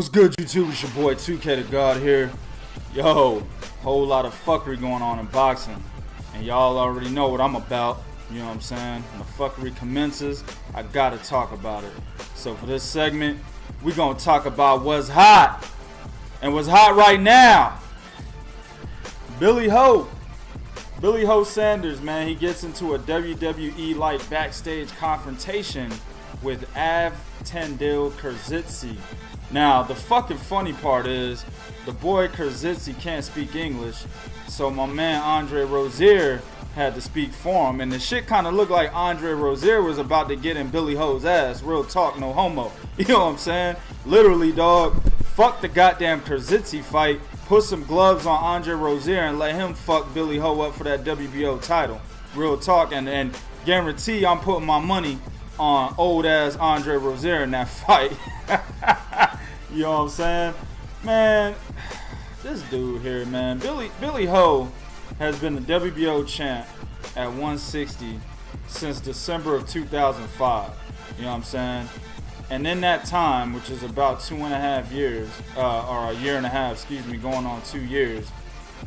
What's good, YouTube? It's your boy 2K the God here. Yo, whole lot of fuckery going on in boxing. And y'all already know what I'm about. You know what I'm saying? When the fuckery commences, I gotta talk about it. So for this segment, we gonna talk about what's hot. And what's hot right now. Joe Saunders, man, he gets into a WWE-like backstage confrontation with Avtandil Khurtsidze. Now, the fucking funny part is, the boy Khurtsidze can't speak English, so my man Andre Rozier had to speak for him, and the shit kind of looked like Andre Rozier was about to get in Billy Ho's ass. Real talk, no homo. You know what I'm saying? Literally, dog, fuck the goddamn Khurtsidze fight, put some gloves on Andre Rozier and let him fuck Billy Ho up for that WBO title. Real talk, and guarantee I'm putting my money on old ass Andre Rozier in that fight. You know what I'm saying? Man, this dude here, man, Billy Ho has been the WBO champ at 160 since December of 2005. You know what I'm saying? And in that time, which is about 2.5 years, or a year and a half, excuse me, going on 2 years,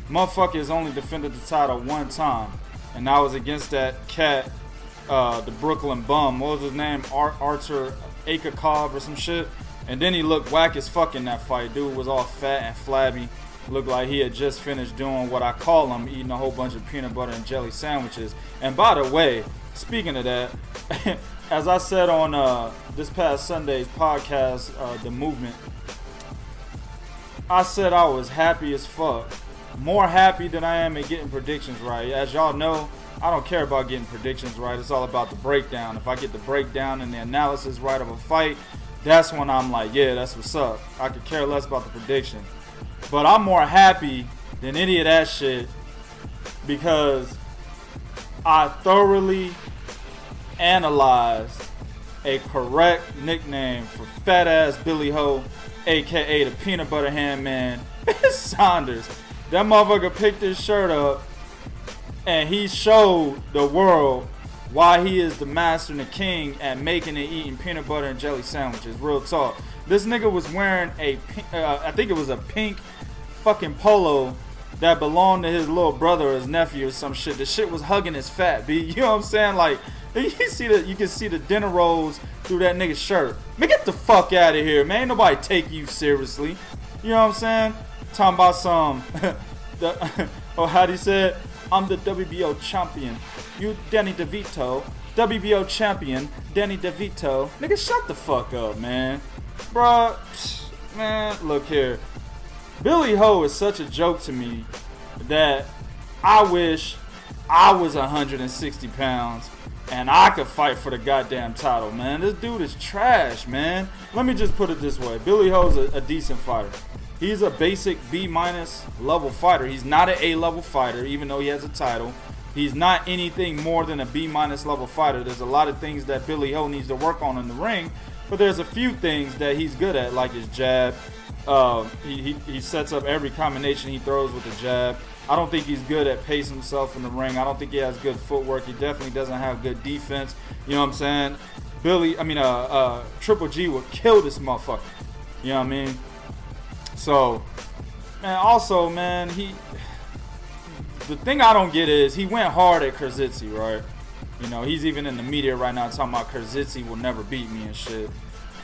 motherfucker has only defended the title one time, and that was against that cat, the Brooklyn bum. What was his name? Artur Akakov or some shit. And then he looked whack as fuck in that fight. Dude was all fat and flabby. Looked like he had just finished doing what I call him, eating a whole bunch of peanut butter and jelly sandwiches. And by the way, speaking of that, as I said on this past Sunday's podcast, The Movement, I said I was happy as fuck. More happy than I am at getting predictions right. As y'all know, I don't care about getting predictions right. It's all about the breakdown. If I get the breakdown and the analysis right of a fight, that's when I'm like, yeah, that's what's up. I could care less about the prediction. But I'm more happy than any of that shit because I thoroughly analyzed a correct nickname for fat ass Billy Ho, aka the Peanut Butter Hand Man, Saunders. That motherfucker picked his shirt up and he showed the world why he is the master and the king at making and eating peanut butter and jelly sandwiches. Real talk. This nigga was wearing a I think it was a pink fucking polo that belonged to his little brother or his nephew or some shit. The shit was hugging his fat, B. You know what I'm saying? Like, you can see the dinner rolls through that nigga's shirt. Man, get the fuck out of here, man. Ain't nobody take you seriously. You know what I'm saying? Talking about some how'd he say it? I'm the WBO champion. You Danny DeVito. WBO champion, Danny DeVito. Nigga, shut the fuck up, man. Bruh, man, look here. Billy Ho is such a joke to me that I wish I was 160 pounds and I could fight for the goddamn title, man. This dude is trash, man. Let me just put it this way. Billy Ho's a decent fighter. He's a basic B- level fighter. He's not an A level fighter, even though he has a title. He's not anything more than a B- level fighter. There's a lot of things that Billy Ho needs to work on in the ring, but there's a few things that he's good at, like his jab. He sets up every combination he throws with the jab. I don't think he's good at pacing himself in the ring. I don't think he has good footwork. He definitely doesn't have good defense. You know what I'm saying? Triple G would kill this motherfucker. You know what I mean? So, man, also, man, the thing I don't get is he went hard at Khurtsidze, right? You know, he's even in the media right now talking about Khurtsidze will never beat me and shit.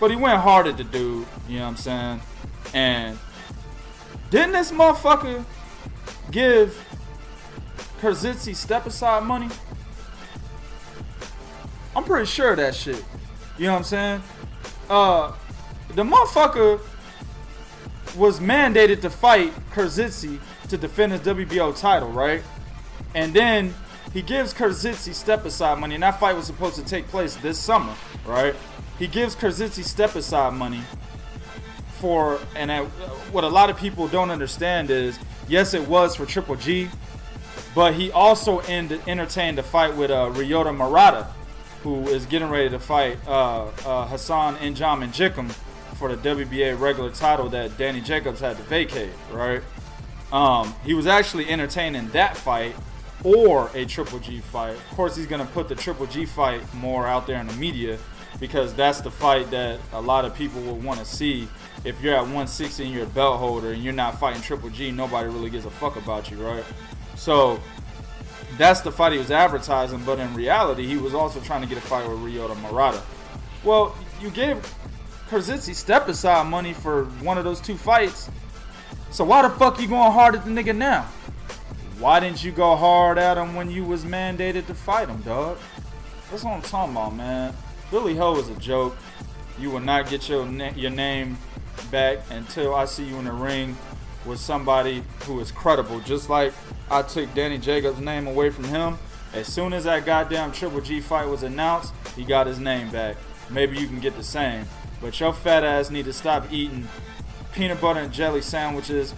But he went hard at the dude, you know what I'm saying? And didn't this motherfucker give Khurtsidze step aside money? I'm pretty sure of that shit. You know what I'm saying? The motherfucker was mandated to fight Khurtsidze to defend his WBO title, right? And then he gives Khurtsidze step aside money, and that fight was supposed to take place this summer, right? He gives Khurtsidze step aside money for, and what a lot of people don't understand is, yes, it was for Triple G, but he also entertained a fight with Ryota Murata, who is getting ready to fight Hassan N'Jam Njikum for the WBA regular title that Danny Jacobs had to vacate, right? He was actually entertaining that fight or a Triple G fight. Of course, he's going to put the Triple G fight more out there in the media because that's the fight that a lot of people will want to see. If you're at 160 and you're a belt holder and you're not fighting Triple G, nobody really gives a fuck about you, right? So that's the fight he was advertising, but in reality, he was also trying to get a fight with Ryota Murata. Well, you gave Khurtsidze step aside money for one of those 2 fights, so why the fuck you going hard at the nigga now? Why didn't you go hard at him when you was mandated to fight him, dog? That's what I'm talking about, man. Billy Ho is a joke. You will not get your name back until I see you in the ring with somebody who is credible. Just like I took Danny Jacobs' name away from him. As soon as that goddamn Triple G fight was announced, he got his name back. Maybe you can get the same. But your fat ass need to stop eating peanut butter and jelly sandwiches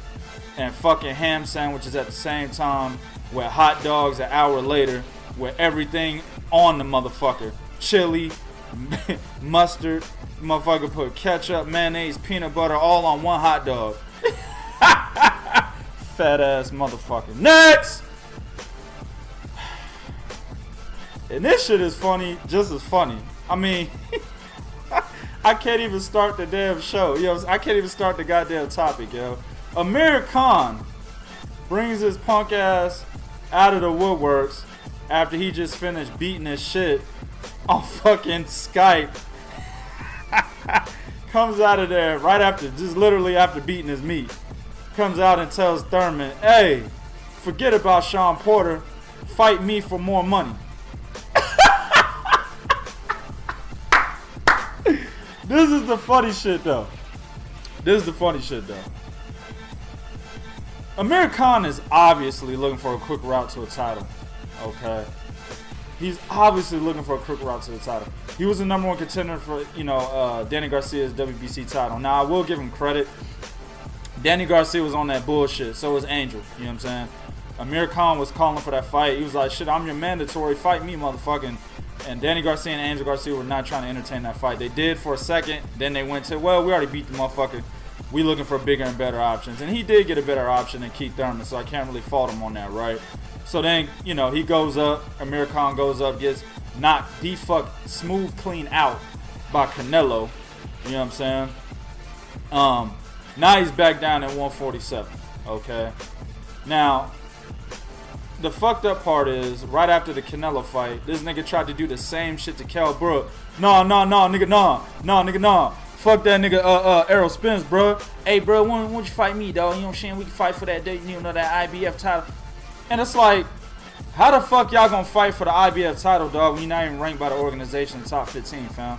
and fucking ham sandwiches at the same time with hot dogs an hour later with everything on the motherfucker. Chili, mustard, motherfucker put ketchup, mayonnaise, peanut butter all on one hot dog. Fat ass motherfucker. Next! And this shit is funny, just as funny. I mean, I can't even start the damn show. Yo, I can't even start the goddamn topic, yo. Amir Khan brings his punk ass out of the woodworks after he just finished beating his shit on fucking Skype. Comes out of there right after, just literally after beating his meat. Comes out and tells Thurman, hey, forget about Sean Porter. Fight me for more money. This is the funny shit, though. Amir Khan is obviously looking for a quick route to a title. Okay. He's obviously looking for a quick route to the title. He was the #1 contender for, Danny Garcia's WBC title. Now, I will give him credit. Danny Garcia was on that bullshit. So was Angel. You know what I'm saying? Amir Khan was calling for that fight. He was like, shit, I'm your mandatory. Fight me, motherfucking. And Danny Garcia and Angel Garcia were not trying to entertain that fight. They did for a second. Then they went to, well, we already beat the motherfucker. We looking for bigger and better options. And he did get a better option than Keith Thurman, so I can't really fault him on that, right? So then, he goes up. Amir Khan goes up, gets knocked smooth clean out by Canelo. You know what I'm saying? Now he's back down at 147. Okay? Now, the fucked up part is, right after the Canelo fight, this nigga tried to do the same shit to Kell Brook. Nah, nigga, nah. Fuck that nigga, Errol Spence, bro. Hey, bro, why don't you fight me, dog? You know what I'm saying? We can fight for that, that IBF title. And it's like, how the fuck y'all gonna fight for the IBF title, dog, when you're not even ranked by the organization top 15, fam?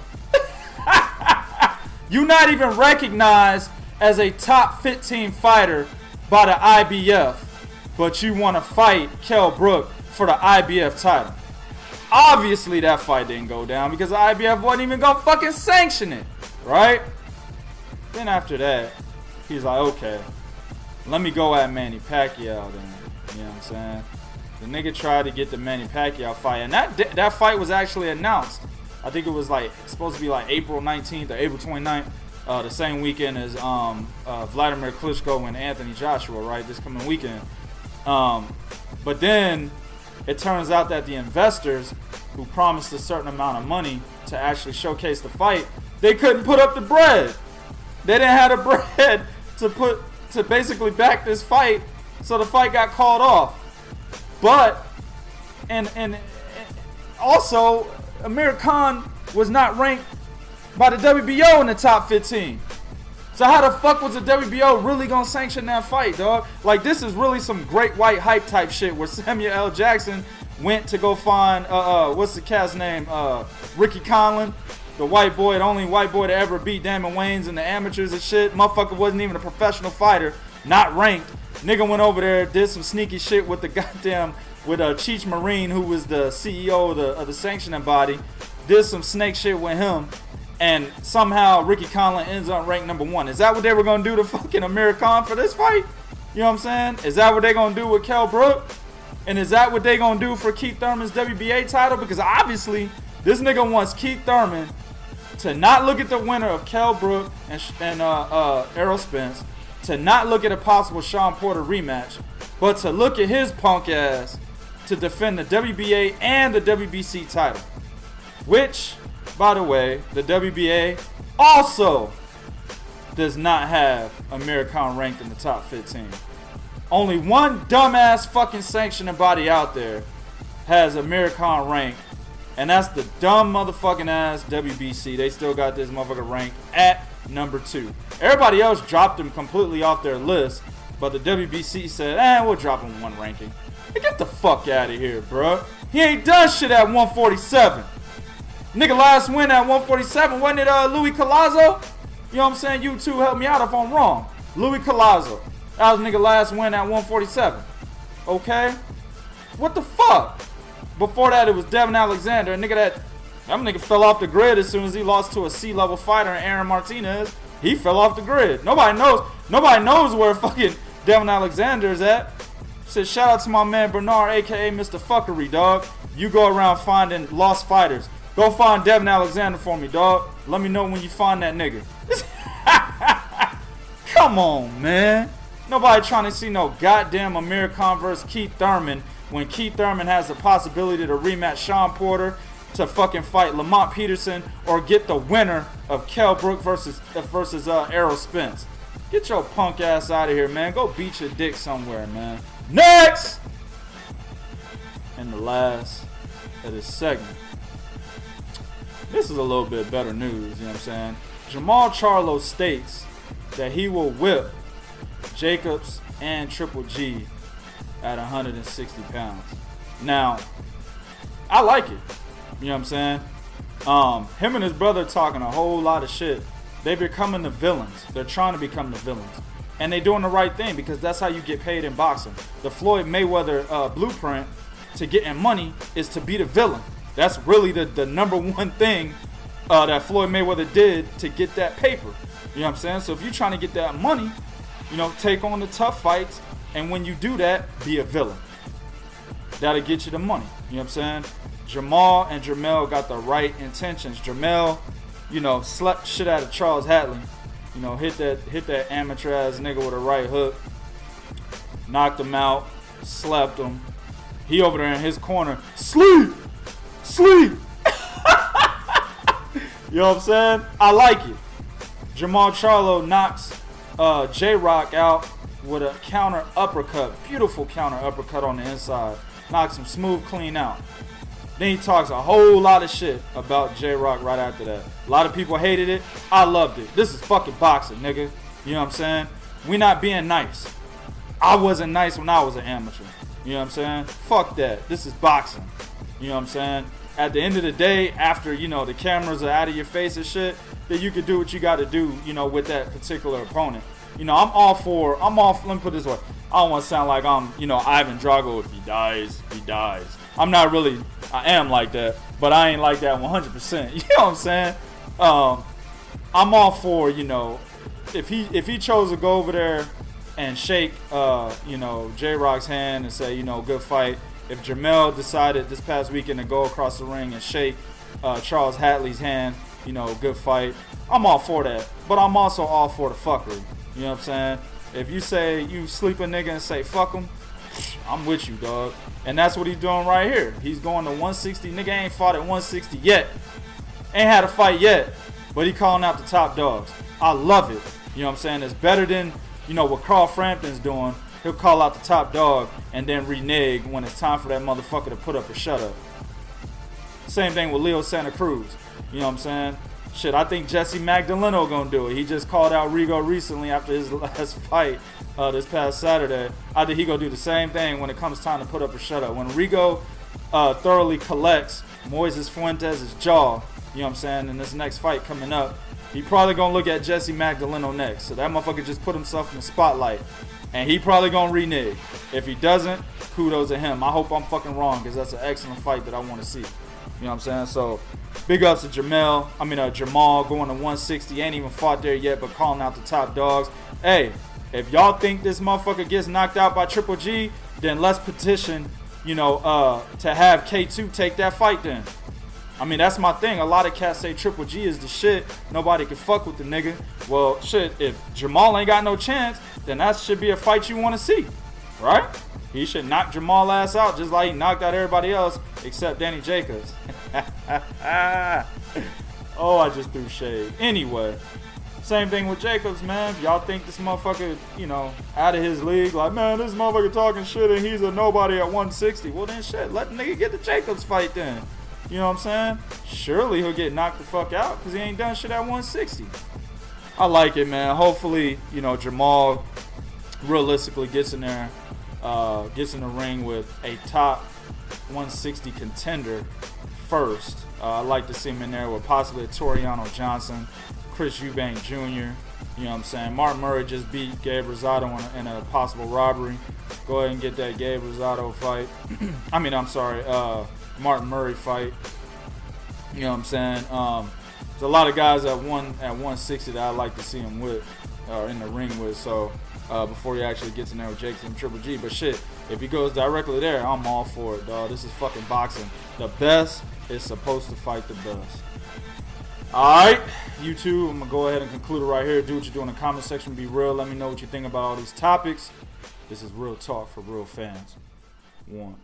You're not even recognized as a top 15 fighter by the IBF, but you want to fight Kell Brook for the IBF title. Obviously, that fight didn't go down because the IBF wasn't even gonna fucking sanction it, right? Then after that, he's like, okay, let me go at Manny Pacquiao then. You know what I'm saying? The nigga tried to get the Manny Pacquiao fight, and that fight was actually announced. I think it was supposed to be April 19th or April 29th, the same weekend as Vladimir Klitschko and Anthony Joshua, right? This coming weekend. But then it turns out that the investors who promised a certain amount of money to actually showcase the fight, they couldn't put up the bread. They didn't have the bread to basically back this fight, so the fight got called off. But and also Amir Khan was not ranked by the WBO in the top 15. So how the fuck was the WBO really gonna sanction that fight, dog? Like, this is really some great white hype type shit where Samuel L. Jackson went to go find what's the cat's name? Ricky Conlan, the white boy, the only white boy to ever beat Damon Wayans in the amateurs and shit. Motherfucker wasn't even a professional fighter, not ranked. Nigga went over there, did some sneaky shit with the goddamn, with Cheech Marine, who was the CEO of the sanctioning body. Did some snake shit with him, and somehow Ricky Conlan ends up ranked #1. Is that what they were gonna do to fucking Amir Khan for this fight? You know what I'm saying? Is that what they gonna do with Kell Brook? And is that what they gonna do for Keith Thurman's WBA title? Because obviously this nigga wants Keith Thurman to not look at the winner of Kell Brook and Errol Spence, to not look at a possible Sean Porter rematch, but to look at his punk ass to defend the WBA and the WBC title. Which, By the way, the WBA also does not have Amir Khan ranked in the top 15. Only one dumbass fucking sanctioning body out there has Amir Khan ranked, and that's the dumb motherfucking ass WBC. They still got this motherfucker ranked at number 2. Everybody else dropped him completely off their list, but the WBC said, we'll drop him one ranking. Hey, get the fuck out of here, bro. He ain't done shit at 147. Nigga last win at 147, wasn't it Louis Collazo? You know what I'm saying? You two help me out if I'm wrong. Louis Collazo. That was nigga last win at 147. Okay? What the fuck? Before that, it was Devin Alexander. A nigga that nigga fell off the grid as soon as he lost to a C-level fighter, Aaron Martinez. He fell off the grid. Nobody knows where fucking Devin Alexander is at. Said shout out to my man Bernard, aka Mr. Fuckery, dog. You go around finding lost fighters. Go find Devin Alexander for me, dog. Let me know when you find that nigga. Come on, man. Nobody trying to see no goddamn Amir Khan versus Keith Thurman when Keith Thurman has the possibility to rematch Sean Porter, to fucking fight Lamont Peterson, or get the winner of Kell Brook versus Errol Spence. Get your punk ass out of here, man. Go beat your dick somewhere, man. Next! And the last of this segment. This is a little bit better news, you know what I'm saying? Jermall Charlo states that he will whip Jacobs and Triple G at 160 pounds. Now, I like it. You know what I'm saying? Him and his brother talking a whole lot of shit. They're becoming the villains. They're trying to become the villains. And they're doing the right thing because that's how you get paid in boxing. The Floyd Mayweather blueprint to getting money is to be the villain. That's really the number one thing that Floyd Mayweather did to get that paper. You know what I'm saying? So if you're trying to get that money, you know, take on the tough fights. And when you do that, be a villain. That'll get you the money. You know what I'm saying? Jermall and Jermall got the right intentions. Jermall, you know, slept shit out of Charles Hatley. You know, hit that amateur ass nigga with a right hook. Knocked him out. Slept him. He over there in his corner. Sleep! Sleep! You know what I'm saying? I like it. Jermall Charlo knocks J-Rock out with a counter uppercut. Beautiful counter uppercut on the inside. Knocks him smooth clean out. Then he talks a whole lot of shit about J-Rock right after that. A lot of people hated it. I loved it. This is fucking boxing, nigga. You know what I'm saying? We not being nice. I wasn't nice when I was an amateur. You know what I'm saying? Fuck that. This is boxing. You know what I'm saying? At the end of the day, after, you know, the cameras are out of your face and shit, then you can do what you got to do, you know, with that particular opponent. You know, let me put it this way. I don't want to sound like I'm, you know, Ivan Drago. If he dies, he dies. I'm not really, I am like that, but I ain't like that 100%. You know what I'm saying? I'm all for, you know, if he chose to go over there and shake, you know, J-Rock's hand and say, you know, good fight. If Jermall decided this past weekend to go across the ring and shake Charles Hatley's hand, you know, good fight. I'm all for that, but I'm also all for the fuckery. You know what I'm saying? If you say you sleep a nigga and say fuck him, I'm with you, dog. And that's what he's doing right here. He's going to 160. Nigga ain't fought at 160 yet. Ain't had a fight yet. But he calling out the top dogs. I love it. You know what I'm saying? It's better than, you know, what Carl Frampton's doing. He'll call out the top dog and then renege when it's time for that motherfucker to put up or shut up. Same thing with Leo Santa Cruz. You know what I'm saying? Shit, I think Jesse Magdaleno gonna do it. He just called out Rigo recently after his last fight this past Saturday. I think he gonna do the same thing when it comes time to put up or shut up. When Rigo thoroughly collects Moises Fuentes' jaw, you know what I'm saying, in this next fight coming up, he probably gonna look at Jesse Magdaleno next. So that motherfucker just put himself in the spotlight. And he probably gonna renege. If he doesn't, kudos to him. I hope I'm fucking wrong, because that's an excellent fight that I want to see. You know what I'm saying? So, big ups to Jermall going to 160. Ain't even fought there yet, but calling out the top dogs. Hey, if y'all think this motherfucker gets knocked out by Triple G, then let's petition, you know, to have K2 take that fight then. I mean, that's my thing. A lot of cats say Triple G is the shit. Nobody can fuck with the nigga. Well, shit, if Jermall ain't got no chance, then that should be a fight you want to see, right? He should knock Jermall ass out just like he knocked out everybody else except Danny Jacobs. Oh, I just threw shade. Anyway, same thing with Jacobs, man. If y'all think this motherfucker, you know, out of his league, like, man, this motherfucker talking shit and he's a nobody at 160. Well, then shit, let the nigga get the Jacobs fight then. You know what I'm saying? Surely he'll get knocked the fuck out because he ain't done shit at 160. I like it, man. Hopefully, you know, Jermall realistically gets in there, gets in the ring with a top 160 contender first. I'd like to see him in there with possibly a Toriano Johnson, Chris Eubank Jr. You know what I'm saying? Martin Murray just beat Gabe Rosado in a possible robbery. Go ahead and get that Gabe Rosado fight. Martin Murray fight. You know what I'm saying? There's a lot of guys at 160 that I'd like to see him with, or in the ring with. So before he actually gets in there with Jacobs and Triple G. But shit, if he goes directly there, I'm all for it, dog. This is fucking boxing. The best is supposed to fight the best. Alright, YouTube, I'm going to go ahead and conclude it right here. Do what you do in the comment section. Be real. Let me know what you think about all these topics. This is Real Talk for real fans. 1.